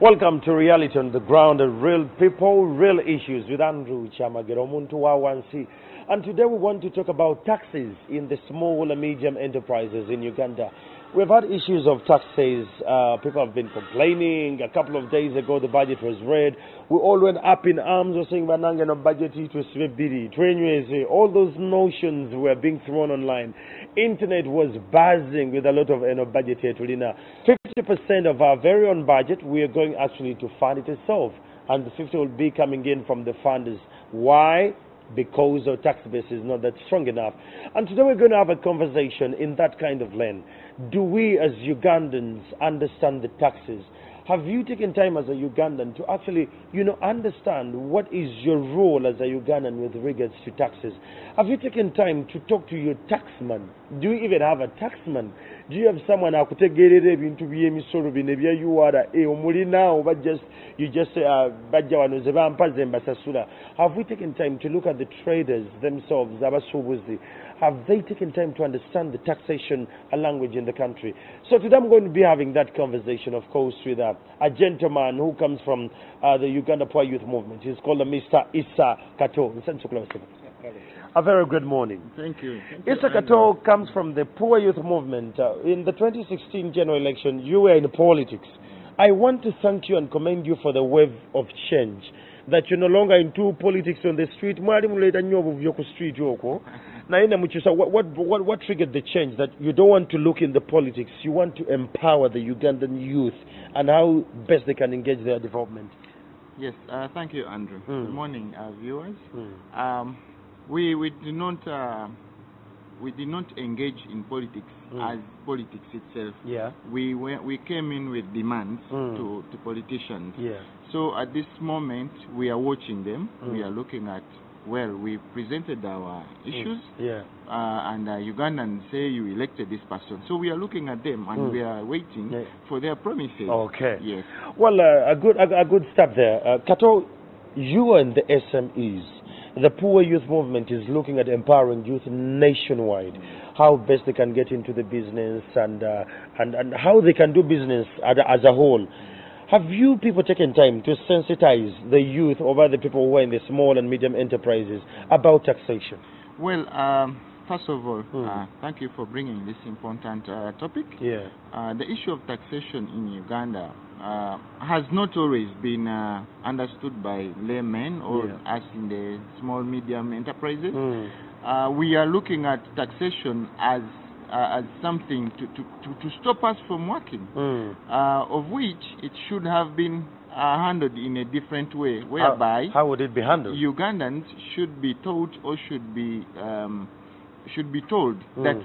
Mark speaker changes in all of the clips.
Speaker 1: Welcome to Reality on the Ground, real people, real issues with Andrew Chamagero Muntu Wawansi. And today we want to talk about taxes in the small and medium enterprises in Uganda. We've had issues of taxes. People have been complaining. A couple of days ago, the budget was read. We all went up in arms. We're saying, no budget, it was all those notions were being thrown online. Internet was buzzing with a lot of budget. 50% of our very own budget, we are going actually to fund it itself. And the 50 will be coming in from the funders. Why? Because our tax base is not that strong enough. And today we're going to have a conversation in that kind of lane. Do we as Ugandans understand the taxes? Have you taken time as a Ugandan to actually, understand what is your role as a Ugandan with regards to taxes? Have you taken time to talk to your taxman? Do you even have a taxman? Do you have someone who could take into you are now, but you just have we taken time to look at the traders themselves? Have they taken time to understand the taxation language in the country? So today I'm going to be having that conversation, of course, with a gentleman who comes from the Uganda Poor Youth Movement. He's called Mr. Issa Kato. A very good morning.
Speaker 2: Thank you.
Speaker 1: Issa Kato comes from the Poor Youth Movement. In the 2016 general election, you were in politics. I want to thank you and commend you for the wave of change. That you're no longer into politics on the street. What triggered the change that you don't want to look in the politics? You want to empower the Ugandan youth and how best they can engage their development.
Speaker 2: Yes, thank you, Andrew. Good morning, viewers. We did not engage in politics as politics itself.
Speaker 1: Yeah.
Speaker 2: We came in with demands to politicians.
Speaker 1: Yeah.
Speaker 2: So at this moment, we are watching them. We are looking at, well, we presented our issues.
Speaker 1: Yeah.
Speaker 2: And Ugandans say you elected this person. So we are looking at them and we are waiting for their promises.
Speaker 1: Okay.
Speaker 2: Yes.
Speaker 1: Well, a good step there. Kato, you and the SMEs, the Poor Youth Movement is looking at empowering youth nationwide, how best they can get into the business and how they can do business as a whole. Have you people taken time to sensitize the youth over the people who are in the small and medium enterprises about taxation?
Speaker 2: Well, first of all, thank you for bringing this important topic.
Speaker 1: Yeah.
Speaker 2: The issue of taxation in Uganda has not always been understood by laymen or us in the small medium enterprises. We are looking at taxation as something to stop us from working, of which it should have been handled in a different way, whereby
Speaker 1: how would it be handled?
Speaker 2: Ugandans should be taught or should be told that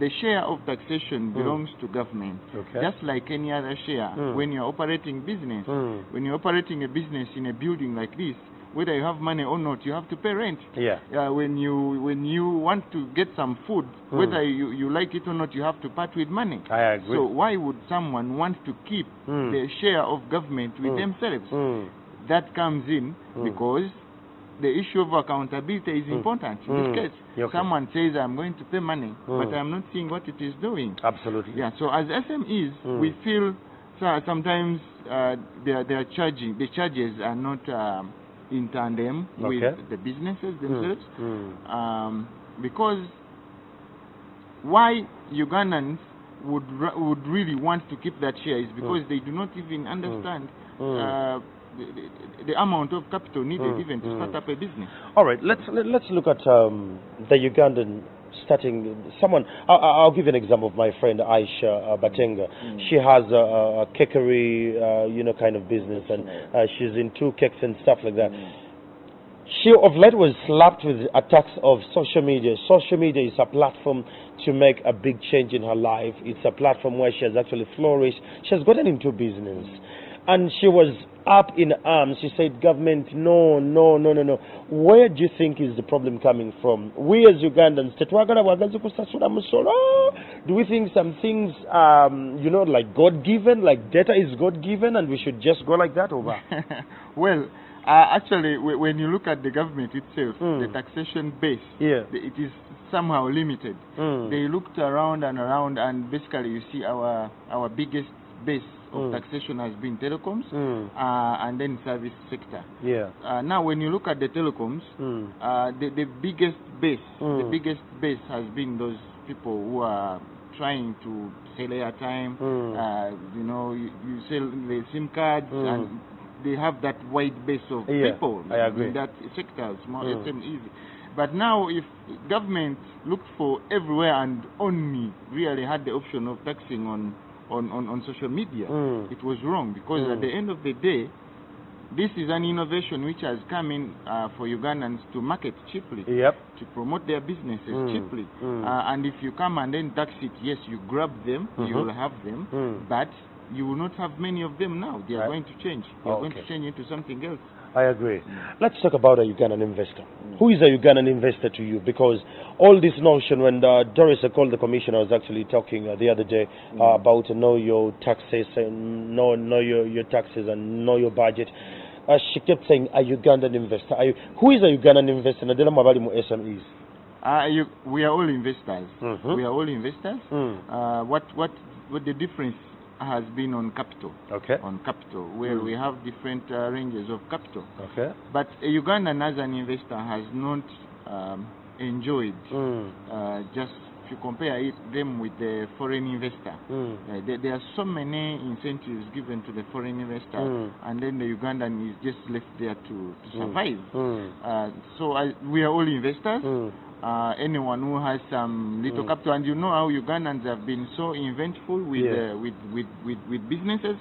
Speaker 2: the share of taxation belongs to government, just like any other share. When you're operating business, when you're operating a business in a building like this, whether you have money or not, you have to pay rent.
Speaker 1: Yeah.
Speaker 2: When you want to get some food, whether you like it or not, you have to part with money.
Speaker 1: I agree.
Speaker 2: So why would someone want to keep the share of government with themselves? That comes in because the issue of accountability is important. In this case, someone says, I'm going to pay money, but I'm not seeing what it is doing.
Speaker 1: Absolutely.
Speaker 2: Yeah. So as SMEs, we feel sometimes the charges are not in tandem with the businesses themselves, because why Ugandans would really want to keep that share is because they do not even understand the amount of capital needed even to start up a business.
Speaker 1: All right, let's look at the Ugandan starting. Someone, I'll give you an example of my friend Aisha Batenga. She has a cakery, kind of business, and she's into cakes and stuff like that. She of late was slapped with attacks of social media. Social media is a platform to make a big change in her life. It's a platform where she has actually flourished. She has gotten into business. And she was up in arms. She said, government, no. Where do you think is the problem coming from? We as Ugandans, do we think some things, like God-given, like data is God-given, and we should just go like that over?
Speaker 2: Well, actually, when you look at the government itself, the taxation base, it is somehow limited. They looked around, and basically you see our biggest base of taxation has been telecoms and then service sector.
Speaker 1: Yeah.
Speaker 2: Now, when you look at the telecoms, the biggest base has been those people who are trying to sell airtime. You know, you sell the SIM cards, and they have that wide base of people
Speaker 1: I agree.
Speaker 2: in that sector, small SMEs. But now, if government looked for everywhere and only really had the option of taxing on social media, it was wrong, because at the end of the day, this is an innovation which has come in for Ugandans to market cheaply, to promote their businesses cheaply. And if you come and then tax it, yes, you grab them, you will have them, but you will not have many of them now. They are going to change. They are going to change into something else.
Speaker 1: I agree. Let's talk about a Ugandan investor. Who is a Ugandan investor to you? Because all this notion, when Doris called the commissioner, I was actually talking the other day about know your taxes and know your taxes and know your budget. She kept saying a Ugandan investor. Who is a Ugandan investor? SMEs.
Speaker 2: We are all investors. We are all investors. What the difference has been on capital. On capital, where we have different ranges of capital. But a Ugandan as an investor has not enjoyed just, if you compare them with the foreign investor, there are so many incentives given to the foreign investor, and then the Ugandan is just left there to survive. So we are all investors. Anyone who has some little capital, and you know how Ugandans have been so inventful with businesses.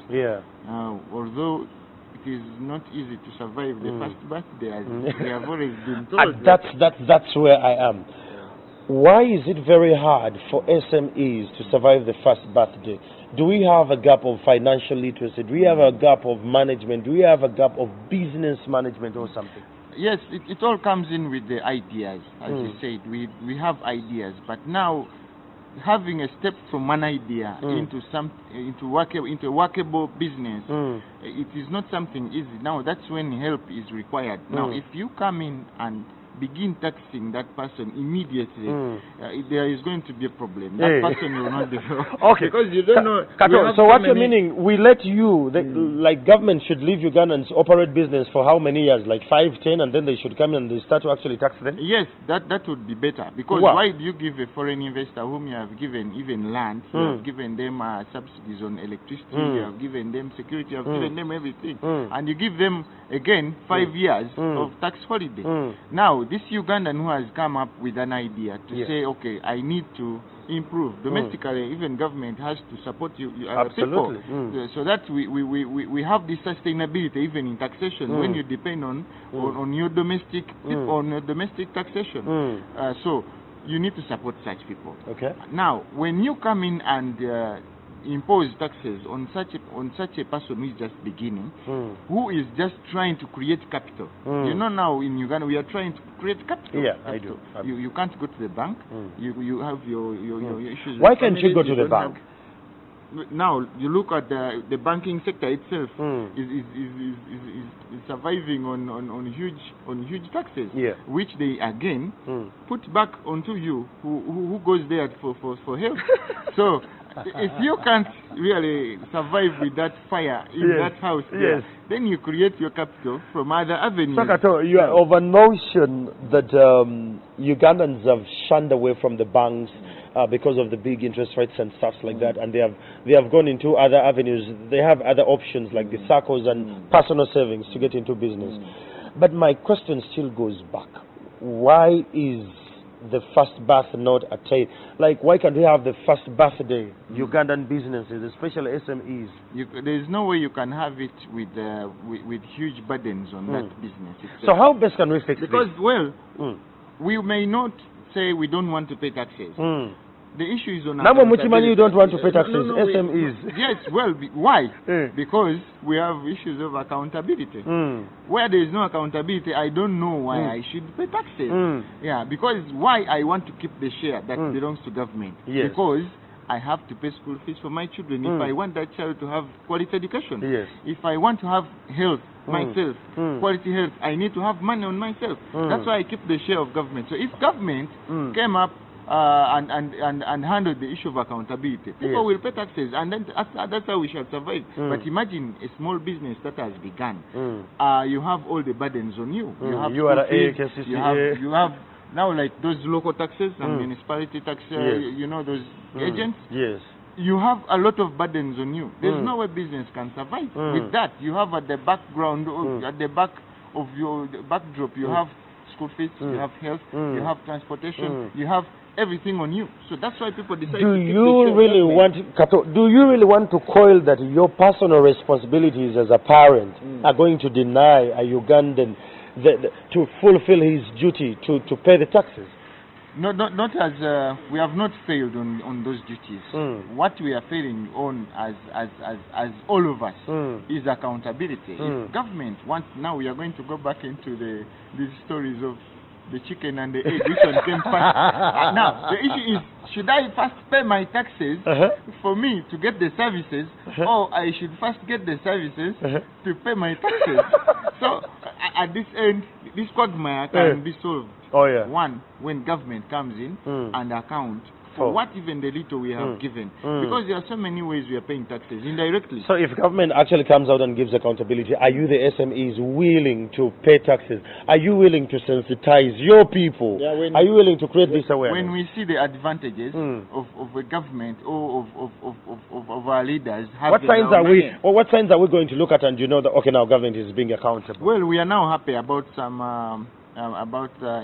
Speaker 2: Although it is not easy to survive the first birthday, as we have always been told.
Speaker 1: That's where I am. Why is it very hard for SMEs to survive the first birthday? Do we have a gap of financial literacy? Do we have a gap of management? Do we have a gap of business management or something?
Speaker 2: Yes, it all comes in with the ideas. As you said, we have ideas, but now having a step from one idea into a workable business, it is not something easy. Now that's when help is required. Now, if you come in and begin taxing that person immediately, there is going to be a problem. That person will not develop. Because you don't know.
Speaker 1: So what you're meaning, we let you, like government should leave Ugandans operate business for how many years? Like 5, 10, and then they should come and they start to actually tax them?
Speaker 2: Yes, that would be better. Because why do you give a foreign investor whom you have given even land, you have given them subsidies on electricity, you have given them security, you have given them everything, and you give them again 5 years of tax holiday. Now, this Ugandan who has come up with an idea to say, okay, I need to improve domestically, even government has to support you people, so that we have this sustainability even in taxation when you depend on your domestic on your domestic taxation. So you need to support such people. Now, when you come in and impose taxes on such a person who is just beginning, who is just trying to create capital. You know, now in Uganda we are trying to create capital.
Speaker 1: I do.
Speaker 2: You can't go to the bank. You have your issues.
Speaker 1: Why can't you go to the bank?
Speaker 2: Now you look at the banking sector itself is surviving on huge taxes, which they again put back onto you who goes there for help. So if you can't really survive with that fire in that house there, then you create your capital from other avenues.
Speaker 1: So, you are of a notion that Ugandans have shunned away from the banks because of the big interest rates and stuff like that, and they have gone into other avenues. They have other options like the SACCOs and personal savings to get into business. But my question still goes back. Why is the first birth not attained? Like, why can't we have the first birthday Ugandan businesses, especially SMEs?
Speaker 2: There is no way you can have it with huge burdens on that business itself.
Speaker 1: So how best can we fix
Speaker 2: because, this? Well, we may not say we don't want to pay taxes. The issue is on
Speaker 1: you don't want to pay taxes, SMEs.
Speaker 2: Yes, well, why? Because we have issues of accountability. Where there is no accountability, I don't know why I should pay taxes. Because why I want to keep the share that belongs to government? Because I have to pay school fees for my children. If I want that child to have quality education, if I want to have health myself, quality health, I need to have money on myself. That's why I keep the share of government. So if government came up and handle the issue of accountability, people will pay taxes, and then that's how we shall survive. But imagine a small business that has begun. You have all the burdens on you. You have
Speaker 1: you are
Speaker 2: fees, you have now like those local taxes and municipality taxes. You know those agents.
Speaker 1: Yes.
Speaker 2: You have a lot of burdens on you. There's no way business can survive with that. You have at the background, at the back of your backdrop, you have school fees, you have health, you have transportation, you have everything on you. So that's why people decide
Speaker 1: do you really want to coil that your personal responsibilities as a parent are going to deny a Ugandan to fulfill his duty to pay the taxes?
Speaker 2: Not as we have not failed on those duties. What we are failing on as all of us is accountability. If government wants, now we are going to go back into these stories of the chicken and the egg, which one came first. Now the issue is, should I first pay my taxes for me to get the services, or I should first get the services to pay my taxes? So at this end, this quagmire can be solved. One, when government comes in and account for what even the little we have given. Because there are so many ways we are paying taxes indirectly.
Speaker 1: So if government actually comes out and gives accountability, are you, the SMEs, willing to pay taxes? Are you willing to sensitize your people? Are you willing to create this awareness?
Speaker 2: When we see the advantages of a government or of our leaders having
Speaker 1: what signs are we going to look at and you know that, okay, now government is being accountable?
Speaker 2: Well, we are now happy about some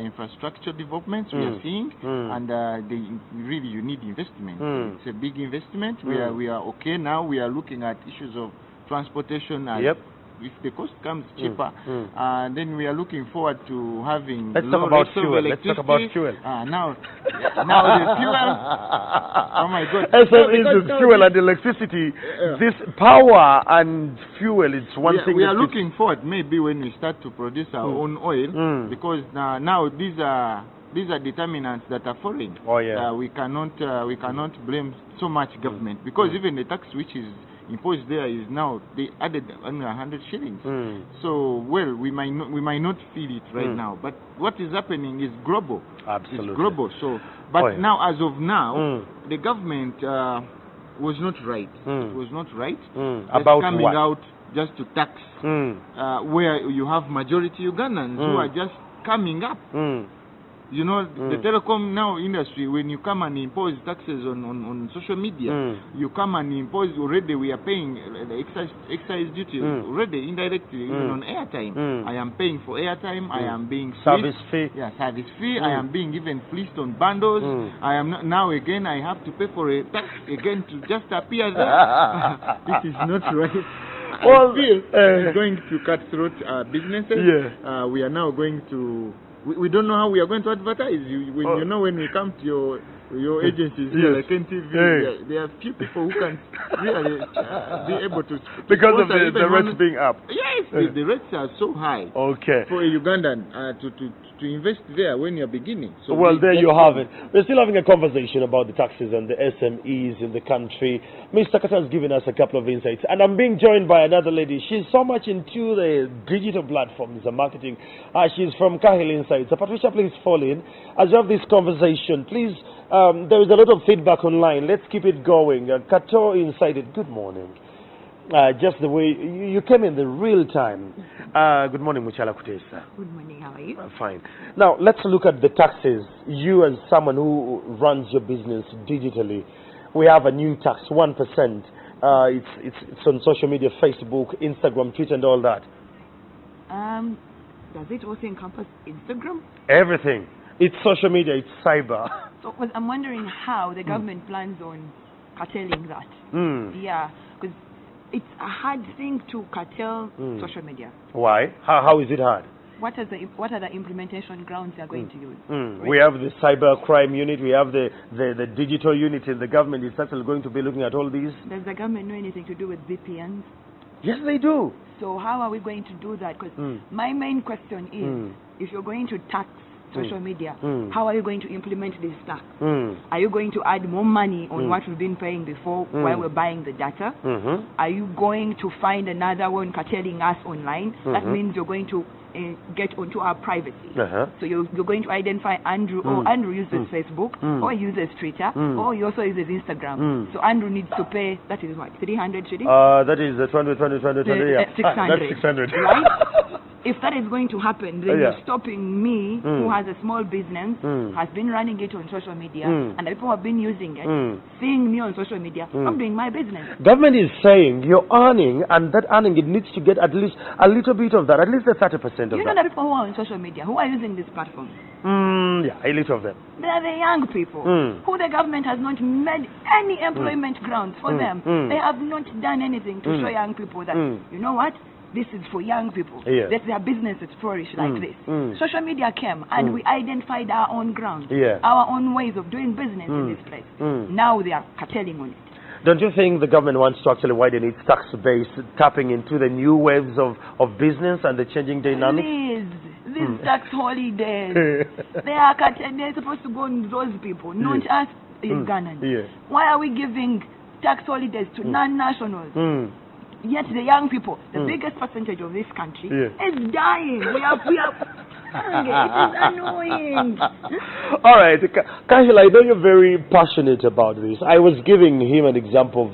Speaker 2: infrastructure developments we are seeing, and really you need investment. It's a big investment. We are okay now. We are looking at issues of transportation and if the cost comes cheaper, then we are looking forward to having
Speaker 1: Let's talk about fuel. Now
Speaker 2: the fuel. Oh my God!
Speaker 1: Fuel and electricity. This power and fuel is one thing.
Speaker 2: We are looking forward maybe when we start to produce our own oil, because now these are determinants that are foreign. We cannot blame so much government, because even the tax which is imposed there is now, they added only 100 shillings. So, well, we might not feel it right now, but what is happening is global.
Speaker 1: Absolutely.
Speaker 2: It's global. So, but now, as of now, the government was not right. It was not right.
Speaker 1: About
Speaker 2: coming
Speaker 1: what?
Speaker 2: out just to tax, where you have majority Ugandans who are just coming up. You know, the telecom now industry, when you come and impose taxes on social media, you come and impose, already we are paying the excise duty already indirectly, even on airtime. I am paying for airtime, I am being
Speaker 1: service fee.
Speaker 2: Yeah, service fee. I am being even fleeced on bundles. I am not, now again I have to pay for a tax again to just appear there. This is not right.
Speaker 1: Well,
Speaker 2: I feel it's going to cut throat businesses. We are now going to. We don't know how we are going to advertise. When we come to your agencies here, like NTV, there are few people who can really be able to
Speaker 1: because of the rates being up.
Speaker 2: Yes, the rates are so high.
Speaker 1: Okay.
Speaker 2: For a Ugandan to invest there when you're beginning. So
Speaker 1: well, there you have it. We're still having a conversation about the taxes and the SMEs in the country. Mr. Kata has given us a couple of insights, and I'm being joined by another lady. She's so much into the digital platforms and marketing. She's from Kahil Insights. Patricia, please fall in. As you have this conversation, please, there is a lot of feedback online. Let's keep it going. Kato Inside It, good morning. Just the way you came in the real time. Good morning, Muchala Kutesa.
Speaker 3: Good morning, how are you?
Speaker 1: Fine. Now, let's look at the taxes. You, as someone who runs your business digitally, we have a new tax, 1%. It's on social media, Facebook, Instagram, Twitter, and all that.
Speaker 3: Does it also encompass Instagram?
Speaker 1: Everything. It's social media, it's cyber.
Speaker 3: So I'm wondering how the government plans on curtailing that. Yeah, because it's a hard thing to curtail social media.
Speaker 1: Why? How is it hard?
Speaker 3: What are the implementation grounds they are going to use? Right?
Speaker 1: We have the cyber crime unit, we have the digital unit in the government. Is actually going to be looking at all these?
Speaker 3: Does the government know anything to do with VPNs?
Speaker 1: Yes, they do.
Speaker 3: So how are we going to do that? Because my main question is, if you're going to tax social media, how are you going to implement this tax? Are you going to add more money on what we've been paying before while we're buying the data? Are you going to find another one cartelling us online? That means you're going to get onto our privacy. So you're going to identify Andrew, Andrew uses Facebook, or he uses Twitter, or he also uses Instagram. So Andrew needs to pay, that is what, 300 shillings?
Speaker 1: That is 20,
Speaker 3: 600.
Speaker 1: That's 600.
Speaker 3: Right? If that is going to happen, then you're stopping me, who has a small business, has been running it on social media, and the people who have been using it, seeing me on social media, I'm doing my business.
Speaker 1: Government is saying you're earning, and that earning, it needs to get at least a little bit of that, at least the 30% of that.
Speaker 3: You know the people who are on social media, who are using this platform?
Speaker 1: Yeah, a little of them.
Speaker 3: They are the young people who the government has not made any employment grounds for them. They have not done anything to show young people that, you know what? This is for young people. Let their businesses flourish like this. Social media came and we identified our own ground, our own ways of doing business in this place. Now they are cartelling on it.
Speaker 1: Don't you think the government wants to actually widen its tax base, tapping into the new waves of business and the changing dynamics?
Speaker 3: Please, these tax holidays, they're supposed to go on those people, not us Ugandans. Why are we giving tax holidays to non-nationals? Yet the young people, the biggest percentage of this country, is dying. We are it is annoying.
Speaker 1: All right, Kahil, I know you're very passionate about this. I was giving him an example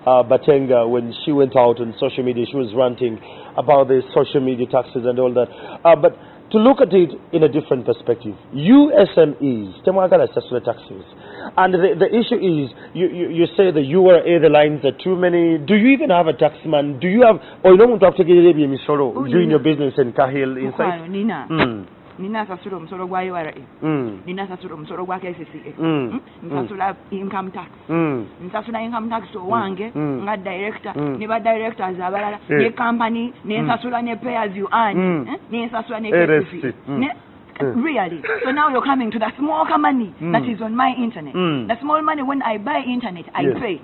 Speaker 1: of Batenga when she went out on social media. She was ranting about the social media taxes and all that. But to look at it in a different perspective, you SMEs, taxes. And the issue is, you say the URA, the lines are too many. Do you even have a taxman? Do you have, or you don't want to take doing your business in Kahil inside?
Speaker 3: Nina sasula omusolo gwa URA. Nina sasula omusolo gwa KCCA. Nsasula income tax. Nsasula income tax owange nga director, ne ba directors abalala, ne company, ne nsasula ne pay as you earn, ne nsasula ne KCCA. Really? So now you're coming to the small money that is on my internet. The small money when I buy internet, I pay.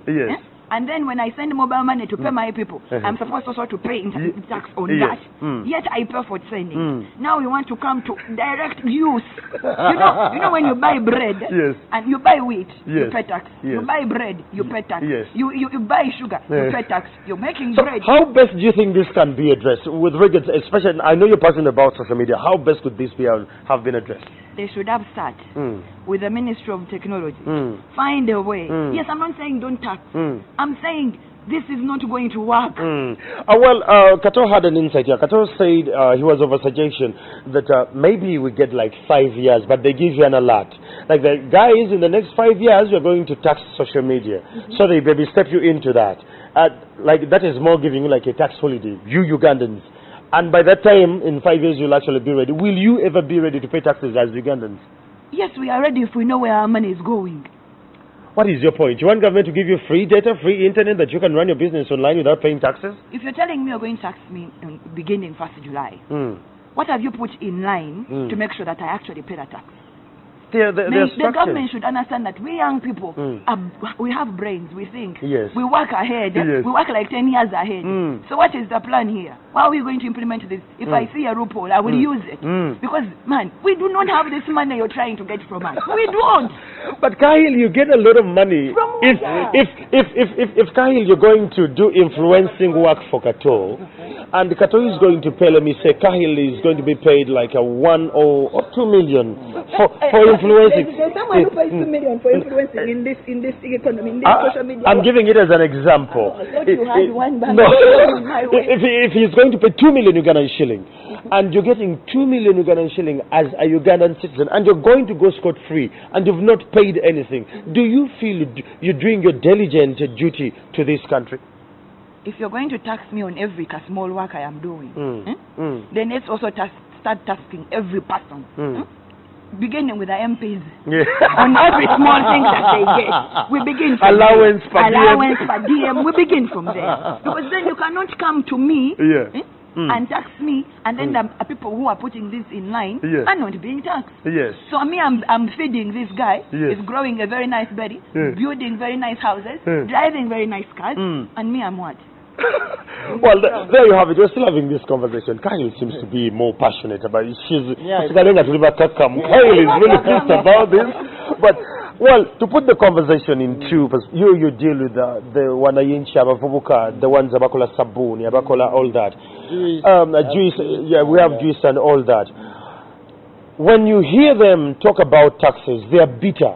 Speaker 3: And then when I send mobile money to pay my people, I'm supposed also to pay internet tax on that. Yet I pay for sending. Now you want to come to direct use. You know when you buy bread and you buy wheat, you pay tax. You buy bread, you pay tax. You buy sugar, you pay tax. You're making bread.
Speaker 1: How best do you think this can be addressed? With regards, especially, I know you're passionate about social media. How best could this be have been addressed?
Speaker 3: They should have started with the Ministry of Technology. Find a way. Yes, I'm not saying don't tax. I'm saying this is not going to work.
Speaker 1: Kato had an insight here. Kato said he was of a suggestion that maybe we get like 5 years, but they give you an alert. Like the guys, in the next 5 years, you're going to tax social media. So they maybe step you into that. Like that is more giving you like a tax holiday, you Ugandans. And by that time, in 5 years, you'll actually be ready. Will you ever be ready to pay taxes as Ugandans?
Speaker 3: Yes, we are ready if we know where our money is going.
Speaker 1: What is your point? You want government to give you free data, free internet, that you can run your business online without paying taxes?
Speaker 3: If you're telling me you're going to tax me beginning 1st July, what have you put in line to make sure that I actually pay the tax? The government should understand that we young people, we have brains, we think, we work ahead, we work like 10 years ahead. So what is the plan here? How are we going to implement this? If I see a loophole, I will use it. Because, man, we do not have this money you're trying to get from us. We don't.
Speaker 1: But Kahil, you get a lot of money. If Kahil, you're going to do influencing work for Kato, and Kato is going to pay, let me say, Kahil is going to be paid like a 1 or 2 million for influencing.
Speaker 3: There's someone who pays 2 million for influencing in this economy, in this social media.
Speaker 1: I'm giving it as an example. If he's going to pay 2 million Ugandan shilling, and you're getting 2 million Ugandan shilling as a Ugandan citizen, and you're going to go scot-free, and you've not paid anything, do you feel you're doing your diligent duty to this country?
Speaker 3: If you're going to tax me on every small work I am doing, then let's also start taxing every person. Beginning with the MPs on every small thing that they get. We begin from
Speaker 1: allowance per
Speaker 3: diem. We begin from there. Because then you cannot come to me and tax me, and then the people who are putting this in line are not being taxed. So me, I'm feeding this guy. He's growing a very nice belly, building very nice houses, driving very nice cars, and me, I'm what?
Speaker 1: Well, there you have it. We're still having this conversation. Kyle seems to be more passionate about it. Kyle is really pissed about this. But, well, to put the conversation in two, you deal with the Wanayinchi, Abavubuka, the ones Abakola Sabuni, Abakola, all that. Jews, we have Jews and all that. When you hear them talk about taxes, they are bitter.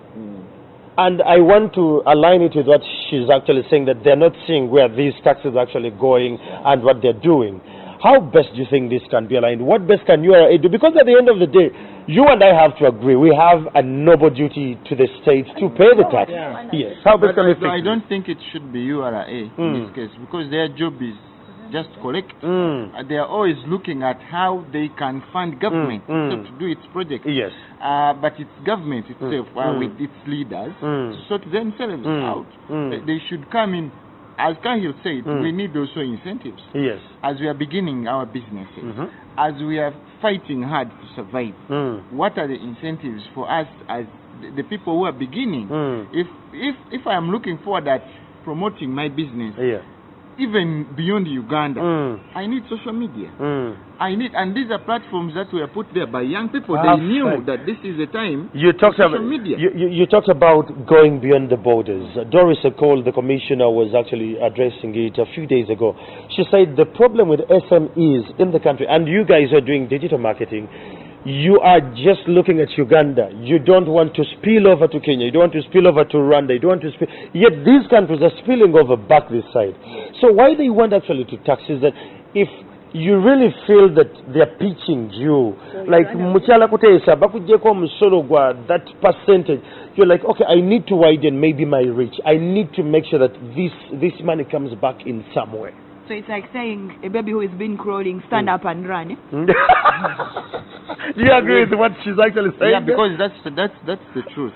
Speaker 1: And I want to align it with what she's actually saying, that they're not seeing where these taxes are actually going and what they're doing. How best do you think this can be aligned? What best can URA do? Because at the end of the day, you and I have to agree. We have a noble duty to the states to pay the tax.
Speaker 2: Yeah.
Speaker 1: Yes. How best can we fix
Speaker 2: I don't think it should be URA in this case, because their job is just collect. They are always looking at how they can fund government to do its project.
Speaker 1: Yes.
Speaker 2: But it's government itself with its leaders to sort themselves out. They should come in. As Kahil said, we need also incentives.
Speaker 1: Yes.
Speaker 2: As we are beginning our businesses, as we are fighting hard to survive, what are the incentives for us as the people who are beginning? If I am looking forward at promoting my business, even beyond Uganda, I need social media. And these are platforms that were put there by young people. They knew that this is the time for social media.
Speaker 1: You talked about going beyond the borders. Doris Ekol, the commissioner, was actually addressing it a few days ago. She said the problem with SMEs in the country, and you guys are doing digital marketing, you are just looking at Uganda. You don't want to spill over to Kenya. You don't want to spill over to Rwanda. You don't want to spill. Yet these countries are spilling over back this side. So why they want actually to tax is that if you really feel that they're pitching you, like Muchala Kutesa, Bakujeko Musorogwa, that percentage, you're like, okay, I need to widen maybe my reach. I need to make sure that this money comes back in some way.
Speaker 3: So it's like saying a baby who has been crawling, stand up and run.
Speaker 1: Do you agree with what she's actually saying?
Speaker 2: Yeah, because that's the truth.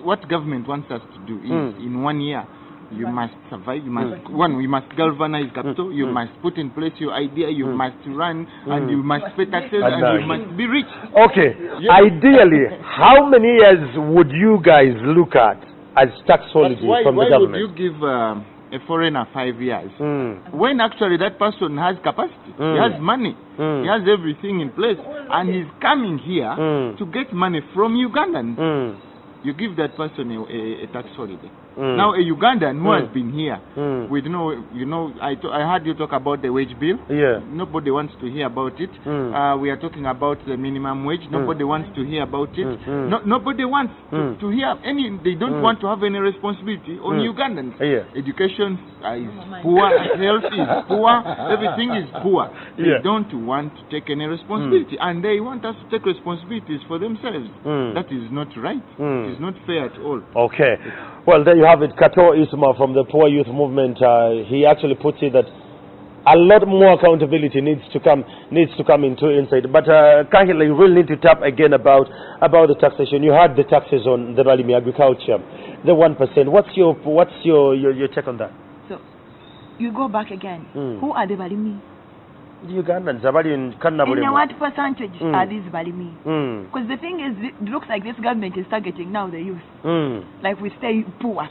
Speaker 2: What government wants us to do is in 1 year, you must survive. You must we must galvanize capital. You must put in place your idea. You must run, and you must pay taxes, and you must be rich.
Speaker 1: Okay. Ideally, how many years would you guys look at as tax holiday from the government?
Speaker 2: Why would you give a foreigner 5 years when actually that person has capacity, he has money, he has everything in place, and he's coming here to get money from Ugandans? You give that person a tax holiday. Now a Ugandan who has been here with I heard you talk about the wage bill.
Speaker 1: Yeah.
Speaker 2: Nobody wants to hear about it. We are talking about the minimum wage. Nobody wants to hear about it. Nobody wants to hear any. They don't want to have any responsibility on Ugandans. Education is poor, health is poor, everything is poor. They don't want to take any responsibility, and they want us to take responsibilities for themselves. That is not right. It is not fair at all.
Speaker 1: Okay. Well, there you have it. Kato Isma from the Poor Youth Movement. He actually puts it that a lot more accountability needs to come into inside. But Kahila, you really need to tap again about the taxation. You had the taxes on the Balimi agriculture, the 1%. What's your take on that?
Speaker 3: So you go back again. Who are the Balimi?
Speaker 1: The Ugandans, and
Speaker 3: what percentage are these Balimi? Because the thing is, it looks like this government is targeting now the youth. Like we stay poor,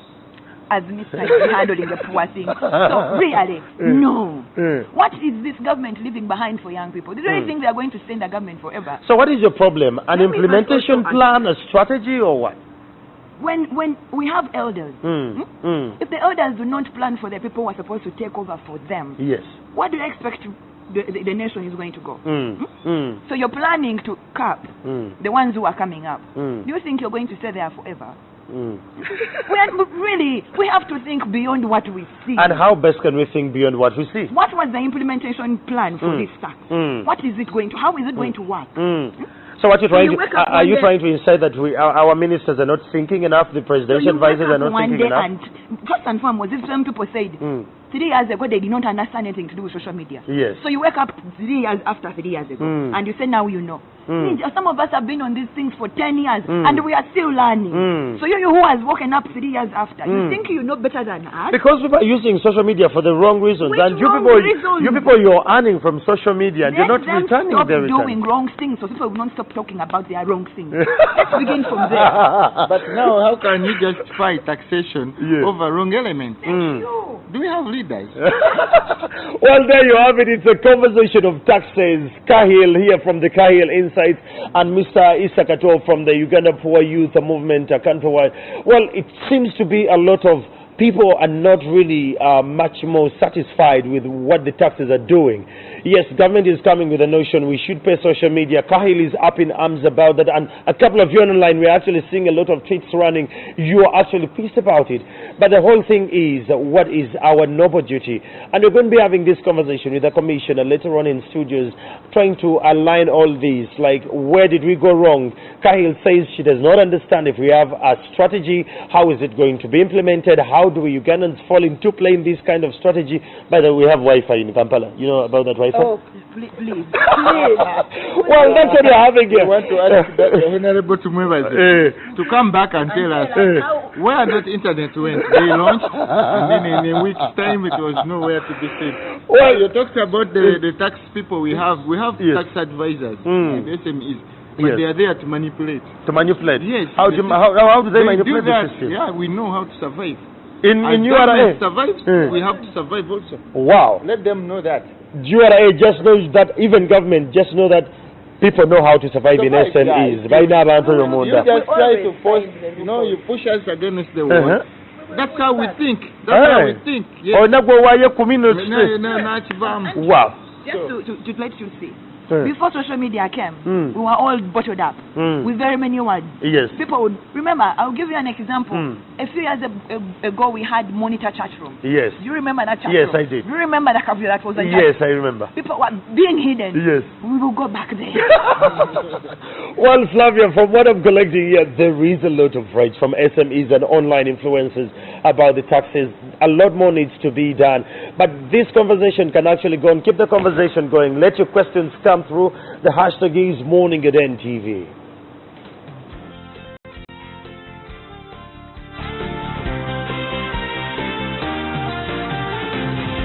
Speaker 3: as Mr. handling the poor thing. So really, no. What is this government leaving behind for young people? Do you think they are going to stay in the government forever?
Speaker 1: So what is your problem? An implementation plan, a strategy, or what?
Speaker 3: When we have elders, if the elders do not plan for the people who are supposed to take over for them, what do you expect the nation is going to go? So you're planning to cap the ones who are coming up. Do you think you're going to stay there forever? We have to think beyond what we see.
Speaker 1: And how best can we think beyond what we see?
Speaker 3: What was the implementation plan for this tax? What is it going to? How is it going to work?
Speaker 1: So what are you trying to inside that our ministers are not thinking enough, the presidential advisors are not thinking enough?
Speaker 3: And first and foremost, if some people said 3 years ago they did not understand anything to do with social media.
Speaker 1: Yes.
Speaker 3: So you wake up 3 years after 3 years ago and you say now you know. Some of us have been on these things for 10 years and we are still learning. So you who has woken up 3 years after, you think you know better than us?
Speaker 1: Because people are using social media for the wrong reasons. And you people you're earning from social media and you're not returning the return.
Speaker 3: Stop doing wrong things so people will not stop talking about their wrong things. Let's begin from there.
Speaker 2: But now how can you justify taxation over wrong elements?
Speaker 3: Thank you.
Speaker 2: Do we have leaders he does.
Speaker 1: Well, there you have it. It's a conversation of taxes. Kahil here from the Kahil Insights and Mr. Issa Katoo from the Uganda Poor Youth Movement countrywide. Well, it seems to be a lot of people are not really much more satisfied with what the taxes are doing. Yes, government is coming with a notion we should pay social media. Kahil is up in arms about that, and a couple of you online, we're actually seeing a lot of tweets running. You are actually pissed about it. But the whole thing is, what is our noble duty? And we're going to be having this conversation with the commissioner later on in studios, trying to align all these, like where did we go wrong? Kahil says she does not understand if we have a strategy, how is it going to be implemented, how do we Ugandans fall into playing this kind of strategy? By the way, we have Wi-Fi in Kampala. You know about that Wi-Fi?
Speaker 3: Oh, please.
Speaker 1: Well, that's what you're having here.
Speaker 2: I want to ask the Honorable Tumwebaze to come back and tell us where that internet went. They launched, and then in a week's time it was nowhere to be seen. Well, you talked about the tax people we have. We have tax advisors and SMEs. But they are there to manipulate. To manipulate? Yes. How do they manipulate the system? Yeah, we know how to survive. In URA survives, we have to survive also. Wow. Let them know that. URA just knows that, even government just know that people know how to survive in SMEs. Right now, you just try to force, you push us against the wall. That's how we think. That's how we think. Yes.
Speaker 3: Wow. Just to let you see. Before social media came, we were all bottled up with very many words. Yes. People would remember. I'll give you an example. A few years ago, we had Monitor chat room. Yes. Do you remember that chat room? Yes, I did. Do you remember that cafe that was a Yes, I remember. People were being hidden. Yes. We will go back there.
Speaker 1: Well, Flavia, from what I'm collecting here, there is a lot of rage from SMEs and online influencers about the taxes. A lot more needs to be done. But this conversation can actually go on. Keep the conversation going. Let your questions come through. The hashtag is Morning at NTV.